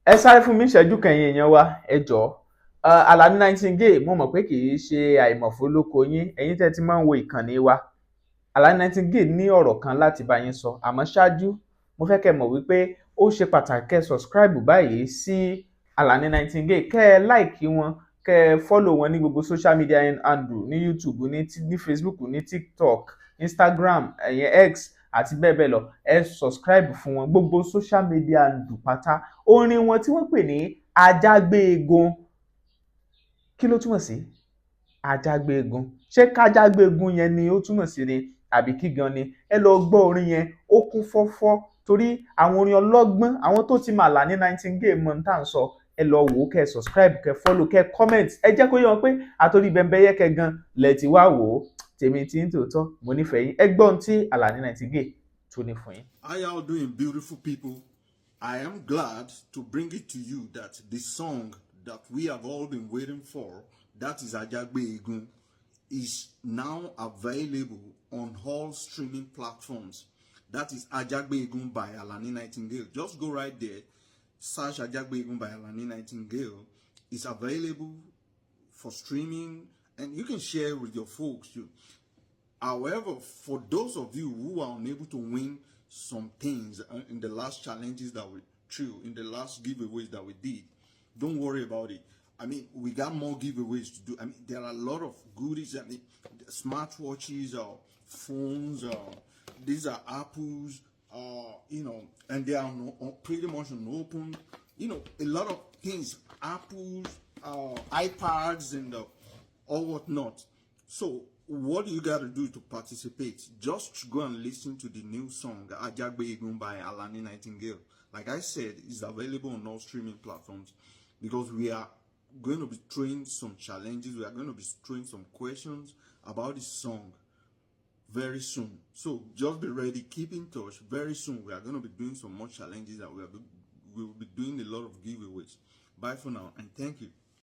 ẹ sáré fún mi ìṣẹ́jú kan ẹ̀yin èèyàn wa ẹ jọ̀ọ́. Alaninightingale mo mọ̀ pé kì í ṣe àìmọ̀fólóko yín ẹ̀yin tẹ́ ti máa ń wo ìkànnì wa. Alaninightingale ní ọ̀rọ̀ kan láti bá yín sọ àmọ́ ṣáájú mo fẹ́ kẹ́ mọ̀ wípé ó ṣe pàtàkì kẹ́ subscribe báyìí sí Alaninightingale, kẹ́ ẹ like wọn, kẹ́ ẹ follow wọn ní gbogbo social media handle ní YouTube, ní Facebook, ní TikTok, Instagram, X àti bẹ́ẹ̀ bẹ́ẹ̀ lọ. Ẹ subscribe fún wọn gbogbo social media handle pátá. Orin wọn tí wọ́n pè ní ajágbéegun, kí ló túmọ̀ sí ajágbéegun? Ṣé kájágbéegun yẹn ni ó túmọ̀ sí ni àbí kí gan ni? Ẹ lọ gbọ́ orin yẹn, ó kún fọ́fọ́ torí àwọn orin ọlọ́gbọ́n, àwọn tó ti mà Alaninightingale mọ̀ tá à ń sọ. Ẹ lọ wò ó, kẹ́ subscribe, kẹ́ follow, kẹ́ comment. Ẹ jẹ́ kó yé wọn pé àtòrí Bẹ́mbẹ́yẹ́kẹ́ gan lẹ ti wá wò ó. Tèmi tí ń tòótọ́, mo nífẹ̀ẹ́ yín. Ẹ gbọ́ ohun tí Alaninightingale tó ní fún yín. How y'all doing, beautiful people? I am glad to bring it to you that the song that we have all been waiting for, that is Ajagbeegun, is now available on all streaming platforms. That is Ajagbeegun by Alaninightingale. Just go right there, search Ajagbeegun by Alaninightingale. It's available for streaming, and you can share with your folks too. However, for those of you who are unable to win some things in the last challenges that we threw, in the last giveaways that we did, don't worry about it. I mean, we got more giveaways to do. I mean, there are a lot of goodies. I mean, smartwatches, phones, these are apples, you know, and they are pretty much unopened. You know, a lot of things, apples, iPads, and all whatnot. So, what do you got to do to participate? Just go and listen to the new song Ajagbeegun by Alaninightingale. Like I said, it's available on all streaming platforms, because we are going to be throwing some challenges. We are going to be throwing some questions about this song very soon. So just be ready, keep in touch. Very soon we are going to be doing some more challenges, and we will be doing a lot of giveaways. Bye for now, and thank you.